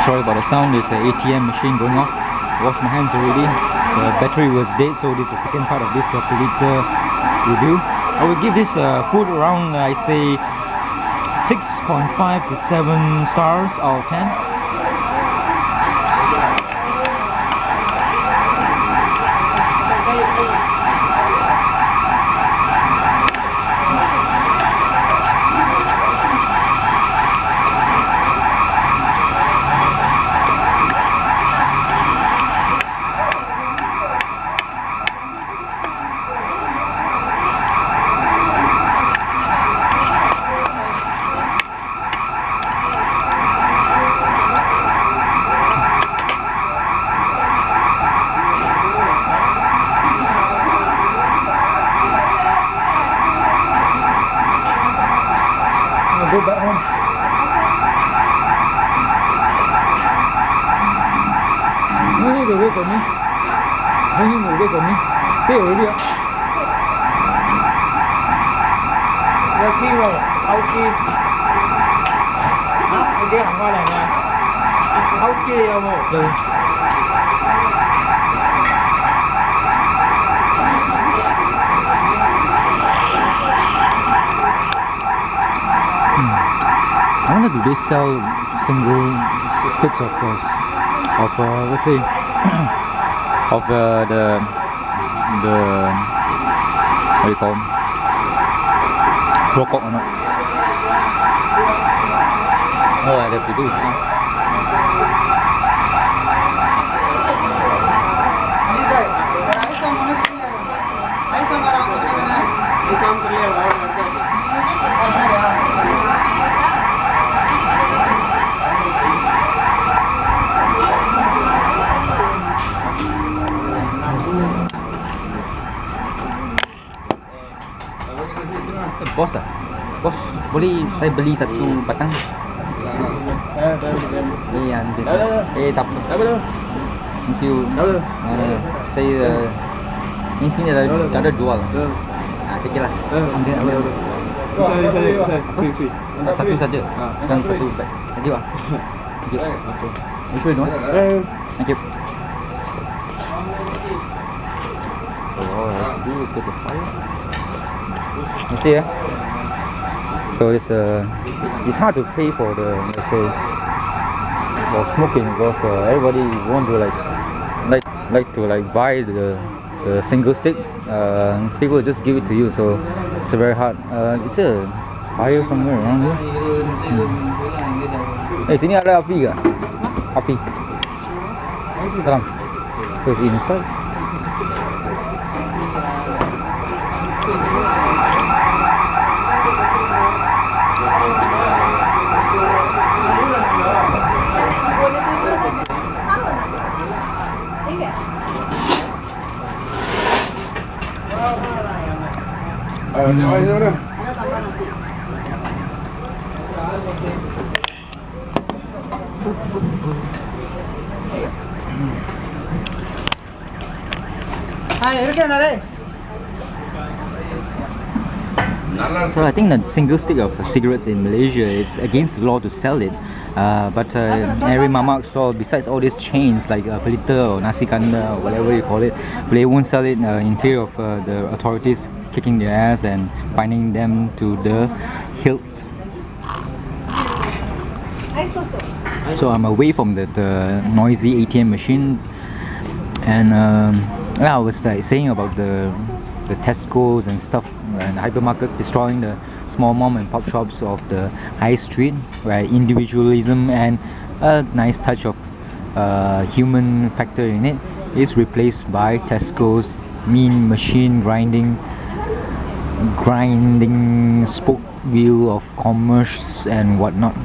Sorry about the sound. There's an ATM machine going off. Washed my hands already. The battery was dead, so this is the second part of this Pelita review. I will give this food around, I say, 6.5 to 7 stars out of 10. Go back home. No need to wait for me. No need to wait for me. Pay already. Your key rồi, house key. Hả? Cái kia hàng qua này nè. House key không hả? Rồi. I wonder, do they sell single sticks of let's say of the what do you call them, raw pork or not? Oh, I have to do is ask. Bos ah? Bos, boleh saya beli satu batang? Yang biasa. Tak apa. Thank you. Saya ini sini ada jual. Fikir lah. Ambil. Satu saja. Jangan satu bag. Thank you. Thank you. You sure you want? Thank you. Oh, I do get the fire. You see, so it's hard to pay for the, let's say, for smoking, because everybody want to like to buy the single stick. People just give it to you, so it's very hard. Is there a fire somewhere around here? Sini ada api ke? Api. Dalam. So it's inside. So I think the single stick of cigarettes in Malaysia is against the law to sell it, but every mamak store, besides all these chains like Pelita or Nasi Kandar or whatever you call it, they won't sell it in fear of the authorities kicking their ass and finding them to the hilt. So I'm away from that noisy ATM machine, and I was saying about the Tesco's and stuff and hypermarkets destroying the small mom and pop shops of the high street, where individualism and a nice touch of human factor in it is replaced by Tesco's mean machine grinding spoke wheel of commerce and whatnot.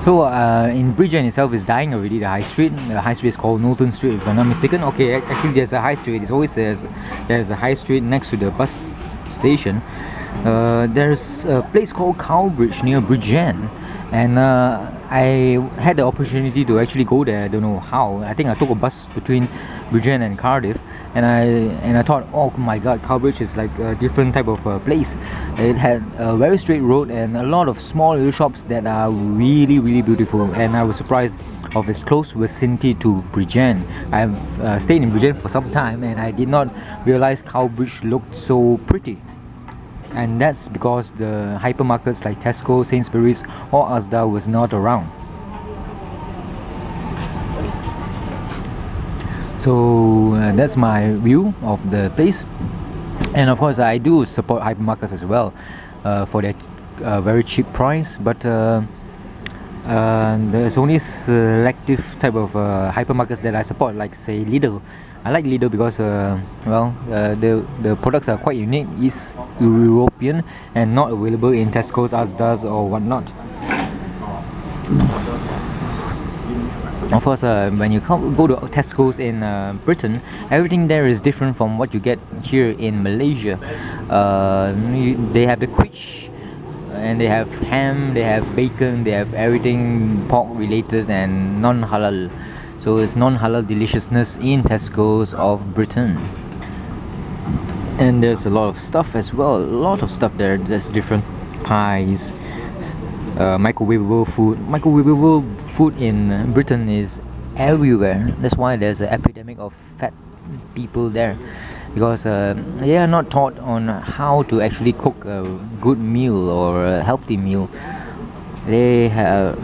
So in Bridgend itself is dying already, the high street. The high street is called Norton Street, if I'm not mistaken. Okay, actually there's a high street. It's always there's a high street next to the bus station. There's a place called Cowbridge near Bridgend, and I had the opportunity to actually go there. I don't know how. I think I took a bus between Bridgend and Cardiff, and I thought, oh my God, Cowbridge is like a different type of place. It had a very straight road and a lot of small little shops that are really beautiful. And I was surprised of its close vicinity to Bridgend. I've stayed in Bridgend for some time, and I did not realize Cowbridge looked so pretty. And that's because the hypermarkets like Tesco, Sainsbury's or Asda was not around. So that's my view of the place. And of course I do support hypermarkets as well for their very cheap price, but there's only selective type of hypermarkets that I support, like say Lidl. I like Lidl because the products are quite unique, is European and not available in Tesco's, Asda's or whatnot. Of course, when you go to Tesco's in Britain, everything there is different from what you get here in Malaysia. They have the quiche, and they have ham, they have bacon, they have everything pork related and non-halal. So it's non-halal deliciousness in Tesco's of Britain. And there's a lot of stuff as well, a lot of stuff there. There's different pies, microwavable food. Microwavable food in Britain is everywhere. That's why there's an epidemic of fat people there, because they are not taught on how to actually cook a good meal or a healthy meal. Their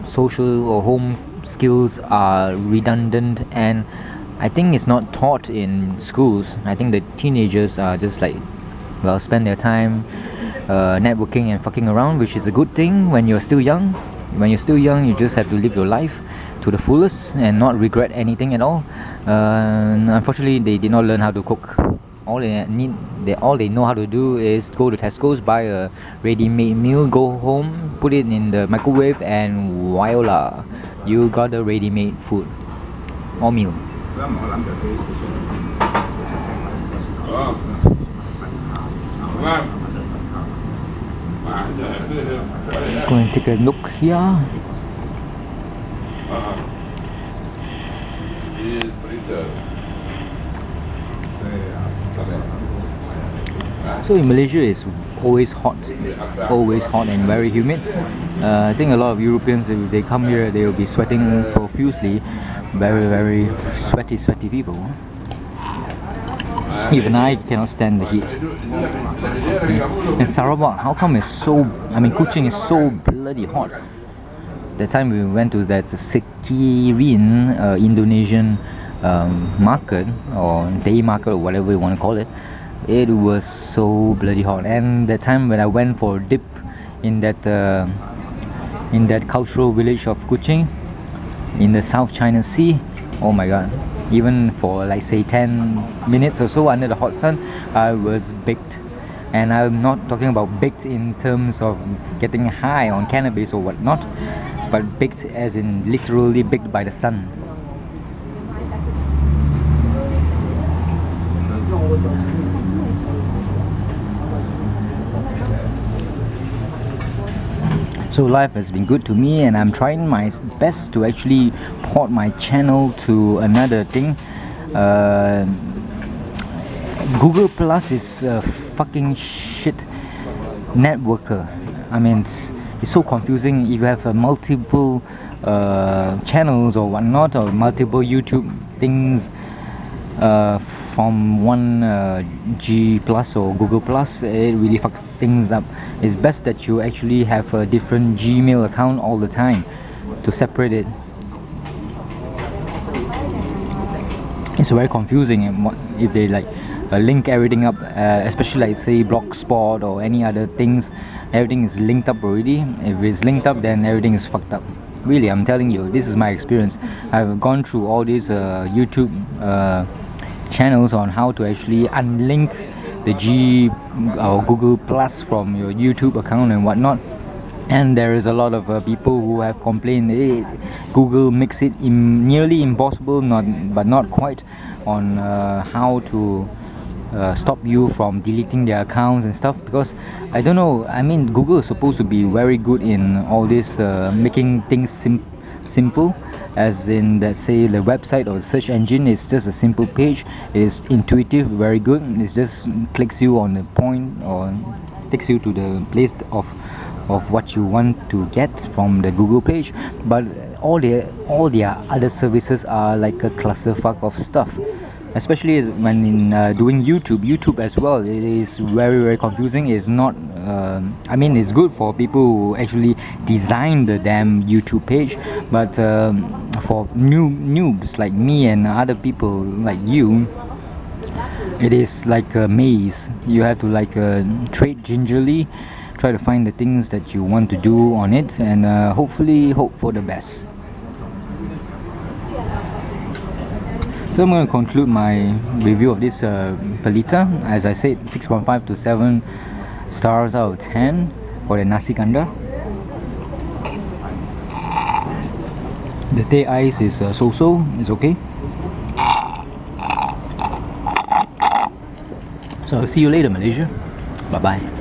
social or home skills are redundant, and I think it's not taught in schools. I think the teenagers are just like, well, spend their time networking and fucking around, which is a good thing when you're still young. When you're still young, you just have to live your life to the fullest and not regret anything at all. Unfortunately, they did not learn how to cook. All they know how to do is go to Tesco's, buy a ready-made meal, go home, put it in the microwave, and voila, you got a ready-made food or meal. Let's go and take a look here. So in Malaysia, it's always hot and very humid. I think a lot of Europeans, if they come here, they will be sweating profusely. Very sweaty people. Even I cannot stand the heat. And Sarawak, how come it's so, Kuching is so bloody hot. The time we went to that Sekirin Indonesian market, or day market, or whatever you want to call it, it was so bloody hot. And the time when I went for a dip in that cultural village of Kuching in the South China Sea, oh my God, even for like say 10 minutes or so under the hot sun, I was baked. And I'm not talking about baked in terms of getting high on cannabis or whatnot, but baked as in literally baked by the sun. So life has been good to me, and I'm trying my best to actually port my channel to another thing. Google Plus is a fucking shit networker. It's so confusing. If you have multiple channels or whatnot, or multiple YouTube things from one G Plus or Google Plus, it really fucks things up. It's best that you actually have a different Gmail account all the time to separate it. It's very confusing, and if they like link everything up, especially like say Blogspot or any other things, everything is linked up already. If it's linked up, then everything is fucked up. Really, I'm telling you, this is my experience. I've gone through all these YouTube channels on how to actually unlink the G or Google Plus from your YouTube account and whatnot. And there is a lot of people who have complained, hey, Google makes it nearly impossible, but not quite, on how to stop you from deleting their accounts and stuff, because I don't know, I mean, Google is supposed to be very good in all this, making things simple, as in, let's say, the website or search engine is just a simple page. It is intuitive, very good. It just clicks you on the point or takes you to the place of what you want to get from the Google page. But all their other services are like a clusterfuck of stuff, especially when in doing YouTube as well. It is very confusing. It's not I mean, it's good for people who actually design the damn YouTube page, but for noobs like me and other people like you, it is like a maze. You have to like trade gingerly, try to find the things that you want to do on it, and hopefully hope for the best. So I'm going to conclude my review of this Pelita. As I said, 6.5 to 7 stars out of 10 for the Nasi Kandar. The teh ice is so-so, it's okay. So I'll see you later, Malaysia. Bye bye.